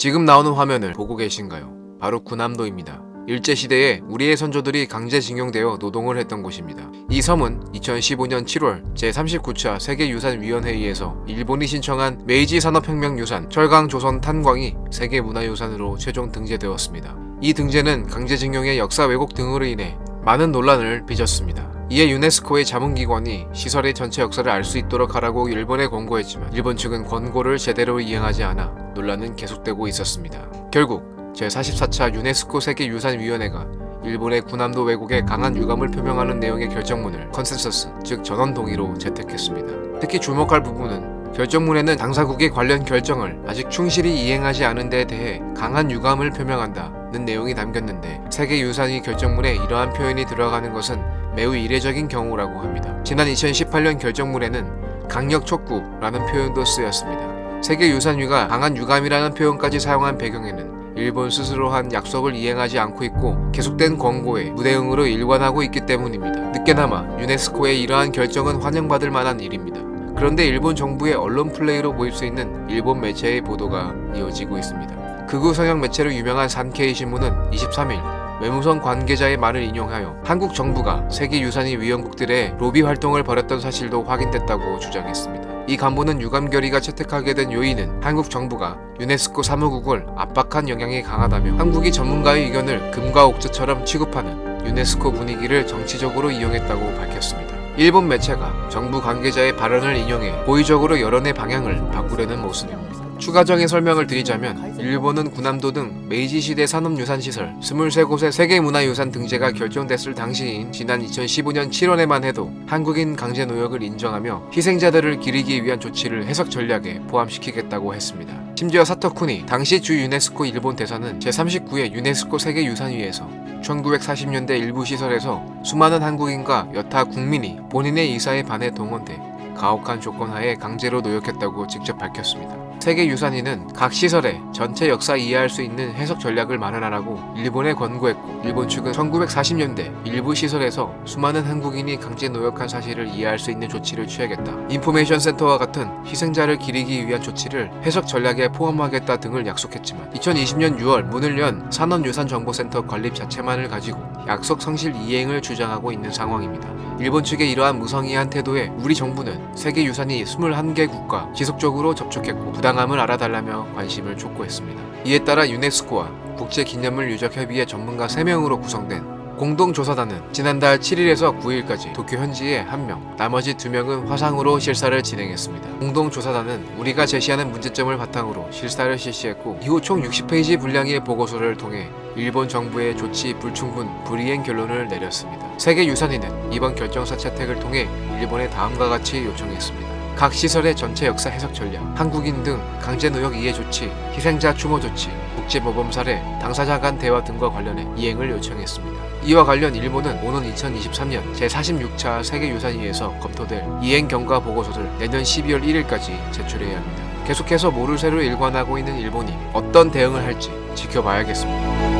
지금 나오는 화면을 보고 계신가요? 바로 군함도입니다. 일제시대에 우리의 선조들이 강제징용되어 노동을 했던 곳입니다. 이 섬은 2015년 7월 제39차 세계유산위원회의에서 일본이 신청한 메이지 산업혁명 유산 철강조선 탄광이 세계문화유산으로 최종 등재되었습니다. 이 등재는 강제징용의 역사 왜곡 등으로 인해 많은 논란을 빚었습니다. 이에 유네스코의 자문기관이 시설의 전체 역사를 알 수 있도록 하라고 일본에 권고했지만 일본 측은 권고를 제대로 이행하지 않아 논란은 계속되고 있었습니다. 결국 제44차 유네스코 세계유산위원회가 일본의 군함도 왜곡에 강한 유감을 표명하는 내용의 결정문을 컨센서스, 즉 전원 동의로 채택했습니다. 특히 주목할 부분은 결정문에는 당사국의 관련 결정을 아직 충실히 이행하지 않은 데에 대해 강한 유감을 표명한다는 내용이 담겼는데 세계유산위 결정문에 이러한 표현이 들어가는 것은 매우 이례적인 경우라고 합니다. 지난 2018년 결정문에는 강력 촉구라는 표현도 쓰였습니다. 세계유산위가 강한 유감이라는 표현까지 사용한 배경에는 일본 스스로 한 약속을 이행하지 않고 있고 계속된 권고에 무대응으로 일관하고 있기 때문입니다. 늦게나마 유네스코의 이러한 결정은 환영받을 만한 일입니다. 그런데 일본 정부의 언론 플레이로 보일 수 있는 일본 매체의 보도가 이어지고 있습니다. 극우 성향 매체로 유명한 산케이 신문은 23일 외무성 관계자의 말을 인용하여 한국 정부가 세계유산위 위원국들의 로비 활동을 벌였던 사실도 확인됐다고 주장했습니다. 이 간부는 유감 결의가 채택하게 된 요인은 한국 정부가 유네스코 사무국을 압박한 영향이 강하다며 한국이 전문가의 의견을 금과 옥조처럼 취급하는 유네스코 분위기를 정치적으로 이용했다고 밝혔습니다. 일본 매체가 정부 관계자의 발언을 인용해 고의적으로 여론의 방향을 바꾸려는 모습입니다. 추가적인 설명을 드리자면 일본은 군함도 등 메이지시대 산업유산시설 23곳의 세계문화유산 등재가 결정됐을 당시인 지난 2015년 7월에만 해도 한국인 강제노역을 인정하며 희생자들을 기리기 위한 조치를 해석 전략에 포함시키겠다고 했습니다. 심지어 사토쿠니 당시 주 유네스코 일본 대사는 제39회 유네스코 세계유산위에서 1940년대 일부 시설에서 수많은 한국인과 여타 국민이 본인의 의사에 반해 동원돼 가혹한 조건 하에 강제로 노역했다고 직접 밝혔습니다. 세계유산위는 각 시설의 전체 역사 이해할 수 있는 해석 전략을 마련하라고 일본에 권고했고 일본 측은 1940년대 일부 시설에서 수많은 한국인이 강제 노역한 사실을 이해할 수 있는 조치를 취하겠다. 인포메이션 센터와 같은 희생자를 기리기 위한 조치를 해석 전략에 포함하겠다 등을 약속했지만 2020년 6월 문을 연 산업유산정보센터 건립 자체만을 가지고 약속 성실 이행을 주장하고 있는 상황입니다. 일본 측의 이러한 무성의한 태도에 우리 정부는 세계유산위 21개국과 지속적으로 접촉했고 부당함을 알아달라며 관심을 촉구했습니다. 이에 따라 유네스코와 국제기념물유적협의회 전문가 3명으로 구성된 공동조사단은 지난달 7일에서 9일까지 도쿄 현지에 1명, 나머지 2명은 화상으로 실사를 진행했습니다. 공동조사단은 우리가 제시하는 문제점을 바탕으로 실사를 실시했고 이후 총 60페이지 분량의 보고서를 통해 일본 정부의 조치 불충분, 불이행 결론을 내렸습니다. 세계유산위는 이번 결정서 채택을 통해 일본에 다음과 같이 요청했습니다. 각 시설의 전체 역사 해석 전략, 한국인 등 강제노역 이해 조치, 희생자 추모 조치, 국제모범 사례, 당사자 간 대화 등과 관련해 이행을 요청했습니다. 이와 관련 일본은 오는 2023년 제46차 세계유산위에서 검토될 이행 경과 보고서를 내년 12월 1일까지 제출해야 합니다. 계속해서 모르쇠로 일관하고 있는 일본이 어떤 대응을 할지 지켜봐야겠습니다.